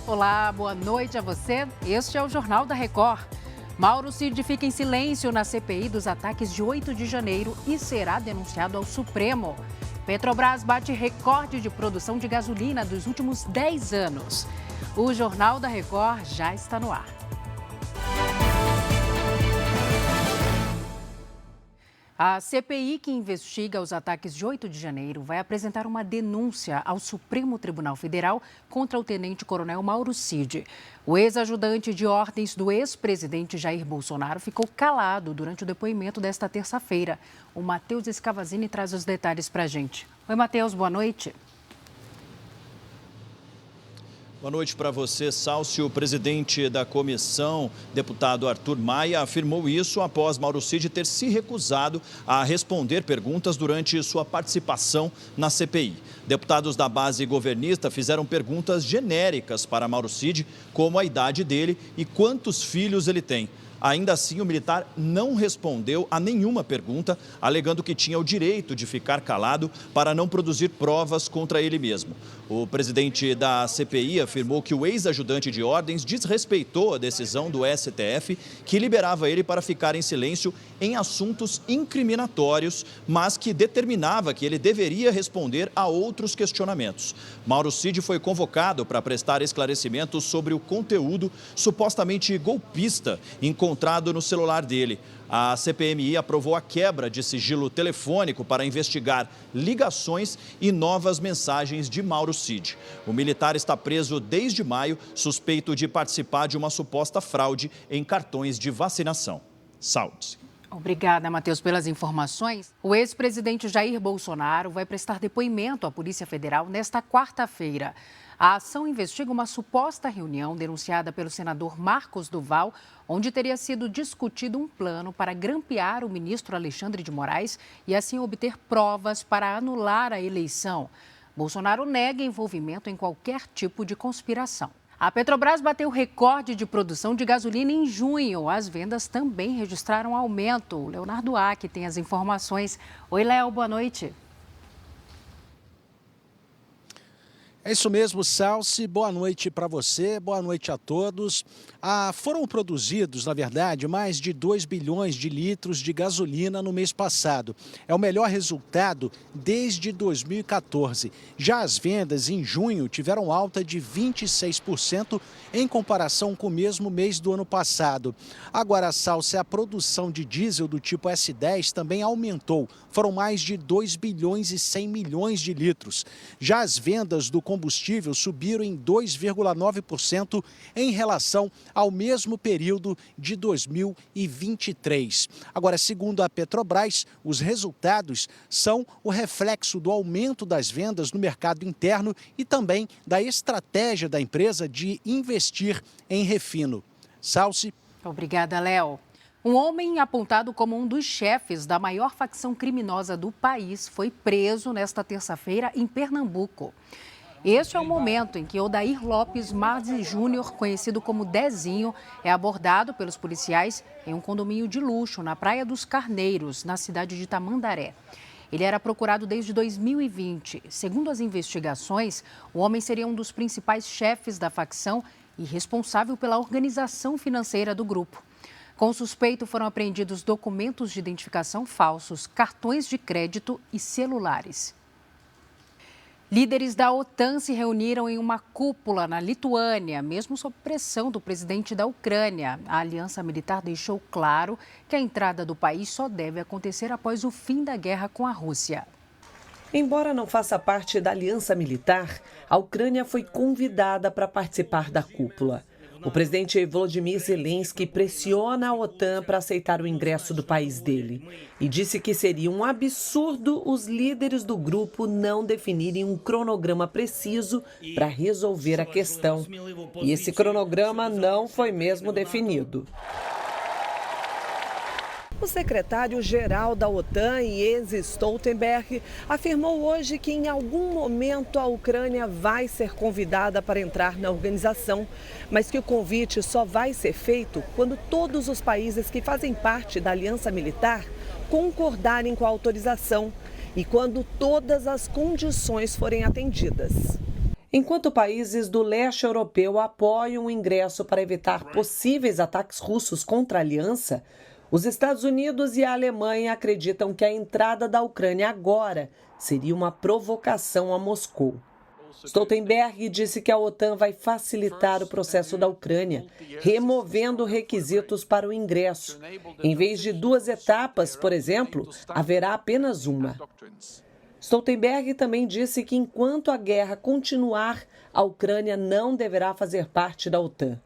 Olá, boa noite a você. Este é o Jornal da Record. Mauro Cid fica em silêncio na CPI dos ataques de 8 de janeiro e será denunciado ao Supremo. Petrobras bate recorde de produção de gasolina dos últimos 10 anos. O Jornal da Record já está no ar. A CPI, que investiga os ataques de 8 de janeiro, vai apresentar uma denúncia ao Supremo Tribunal Federal contra o tenente-coronel Mauro Cid. O ex-ajudante de ordens do ex-presidente Jair Bolsonaro ficou calado durante o depoimento desta terça-feira. O Matheus Escavazini traz os detalhes para a gente. Oi, Matheus, boa noite. Boa noite para você, Salcio. O presidente da comissão, deputado Arthur Maia, afirmou isso após Mauro Cid ter se recusado a responder perguntas durante sua participação na CPI. Deputados da base governista fizeram perguntas genéricas para Mauro Cid, como a idade dele e quantos filhos ele tem. Ainda assim, o militar não respondeu a nenhuma pergunta, alegando que tinha o direito de ficar calado para não produzir provas contra ele mesmo. O presidente da CPI afirmou que o ex-ajudante de ordens desrespeitou a decisão do STF, que liberava ele para ficar em silêncio em assuntos incriminatórios, mas que determinava que ele deveria responder a outros questionamentos. Mauro Cid foi convocado para prestar esclarecimentos sobre o conteúdo supostamente golpista encontrado no celular dele. A CPMI aprovou a quebra de sigilo telefônico para investigar ligações e novas mensagens de Mauro Cid. O militar está preso desde maio, suspeito de participar de uma suposta fraude em cartões de vacinação. Saúde. Obrigada, Matheus, pelas informações. O ex-presidente Jair Bolsonaro vai prestar depoimento à Polícia Federal nesta quarta-feira. A ação investiga uma suposta reunião denunciada pelo senador Marcos Duval, onde teria sido discutido um plano para grampear o ministro Alexandre de Moraes e assim obter provas para anular a eleição. Bolsonaro nega envolvimento em qualquer tipo de conspiração. A Petrobras bateu recorde de produção de gasolina em junho. As vendas também registraram aumento. O Leonardo Aque tem as informações. Oi, Léo, boa noite. É isso mesmo, Salsi. Boa noite para você, boa noite a todos. Foram produzidos, na verdade, mais de 2 bilhões de litros de gasolina no mês passado. É o melhor resultado desde 2014. Já as vendas em junho tiveram alta de 26% em comparação com o mesmo mês do ano passado. Agora, Salsi, a produção de diesel do tipo S10 também aumentou. Foram mais de 2 bilhões e 100 milhões de litros. Já as vendas do combustível subiram em 2,9% em relação ao mesmo período de 2023. Agora, segundo a Petrobras, os resultados são o reflexo do aumento das vendas no mercado interno e também da estratégia da empresa de investir em refino. Salsi. Obrigada, Léo. Um homem apontado como um dos chefes da maior facção criminosa do país foi preso nesta terça-feira em Pernambuco. Este é o momento em que Odair Lopes Marzi Júnior, conhecido como Dezinho, é abordado pelos policiais em um condomínio de luxo na Praia dos Carneiros, na cidade de Tamandaré. Ele era procurado desde 2020. Segundo as investigações, o homem seria um dos principais chefes da facção e responsável pela organização financeira do grupo. Com o suspeito foram apreendidos documentos de identificação falsos, cartões de crédito e celulares. Líderes da OTAN se reuniram em uma cúpula na Lituânia, mesmo sob pressão do presidente da Ucrânia. A aliança militar deixou claro que a entrada do país só deve acontecer após o fim da guerra com a Rússia. Embora não faça parte da aliança militar, a Ucrânia foi convidada para participar da cúpula. O presidente Volodymyr Zelensky pressiona a OTAN para aceitar o ingresso do país dele e disse que seria um absurdo os líderes do grupo não definirem um cronograma preciso para resolver a questão. E esse cronograma não foi mesmo definido. O secretário-geral da OTAN, Jens Stoltenberg, afirmou hoje que em algum momento a Ucrânia vai ser convidada para entrar na organização, mas que o convite só vai ser feito quando todos os países que fazem parte da aliança militar concordarem com a autorização. e quando todas as condições forem atendidas. Enquanto países do leste europeu apoiam o ingresso para evitar possíveis ataques russos contra a aliança, os Estados Unidos e a Alemanha acreditam que a entrada da Ucrânia agora seria uma provocação a Moscou. Stoltenberg disse que a OTAN vai facilitar o processo da Ucrânia, removendo requisitos para o ingresso. Em vez de 2 etapas, por exemplo, haverá apenas uma. Stoltenberg também disse que enquanto a guerra continuar, a Ucrânia não deverá fazer parte da OTAN.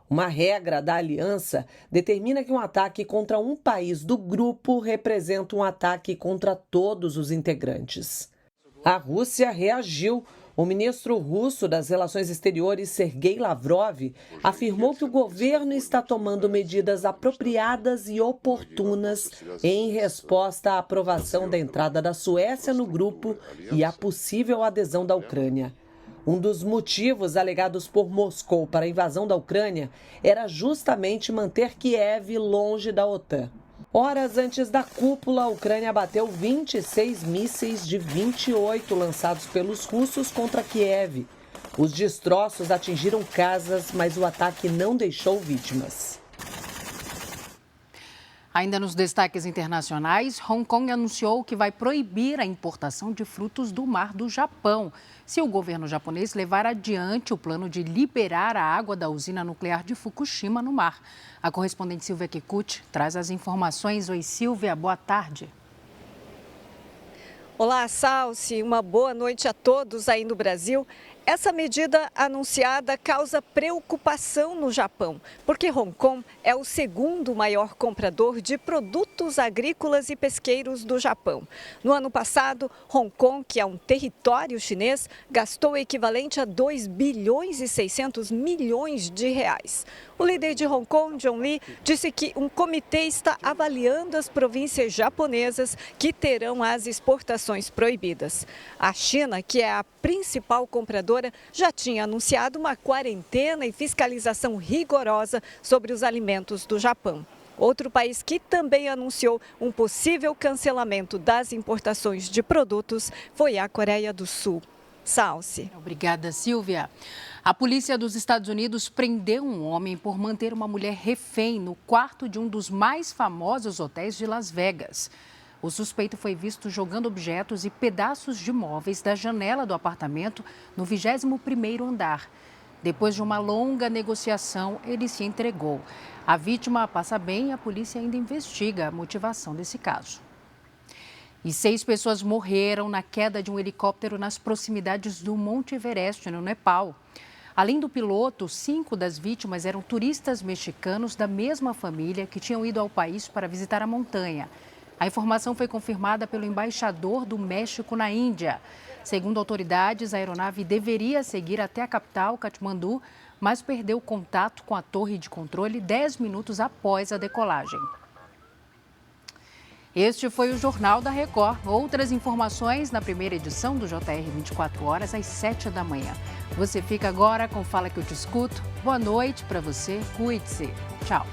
Uma regra da aliança determina que um ataque contra um país do grupo representa um ataque contra todos os integrantes. A Rússia reagiu. O ministro russo das Relações Exteriores, Sergei Lavrov, afirmou que o governo está tomando medidas apropriadas e oportunas em resposta à aprovação da entrada da Suécia no grupo e à possível adesão da Ucrânia. Um dos motivos alegados por Moscou para a invasão da Ucrânia era justamente manter Kiev longe da OTAN. Horas antes da cúpula, a Ucrânia abateu 26 mísseis de 28 lançados pelos russos contra Kiev. Os destroços atingiram casas, mas o ataque não deixou vítimas. Ainda nos destaques internacionais, Hong Kong anunciou que vai proibir a importação de frutos do mar do Japão, se o governo japonês levar adiante o plano de liberar a água da usina nuclear de Fukushima no mar. A correspondente Silvia Kikuchi traz as informações. Oi, Silvia, boa tarde. Olá, Salsi, uma boa noite a todos aí no Brasil. Essa medida anunciada causa preocupação no Japão, porque Hong Kong é o segundo maior comprador de produtos agrícolas e pesqueiros do Japão. No ano passado, Hong Kong, que é um território chinês, gastou o equivalente a 2 bilhões e 600 milhões de reais. O líder de Hong Kong, John Lee, disse que um comitê está avaliando as províncias japonesas que terão as exportações proibidas. A China, que é a principal compradora, já tinha anunciado uma quarentena e fiscalização rigorosa sobre os alimentos do Japão. Outro país que também anunciou um possível cancelamento das importações de produtos foi a Coreia do Sul. Salsi. Obrigada, Silvia. A polícia dos Estados Unidos prendeu um homem por manter uma mulher refém no quarto de um dos mais famosos hotéis de Las Vegas. O suspeito foi visto jogando objetos e pedaços de móveis da janela do apartamento no 21º andar. Depois de uma longa negociação, ele se entregou. A vítima passa bem e a polícia ainda investiga a motivação desse caso. E 6 pessoas morreram na queda de um helicóptero nas proximidades do Monte Everest, no Nepal. Além do piloto, 5 das vítimas eram turistas mexicanos da mesma família que tinham ido ao país para visitar a montanha. A informação foi confirmada pelo embaixador do México na Índia. Segundo autoridades, a aeronave deveria seguir até a capital, Katmandu, mas perdeu contato com a torre de controle 10 minutos após a decolagem. Este foi o Jornal da Record. Outras informações na primeira edição do JR 24 horas, às 7 da manhã. Você fica agora com Fala Que Eu Te Escuto. Boa noite para você, cuide-se. Tchau.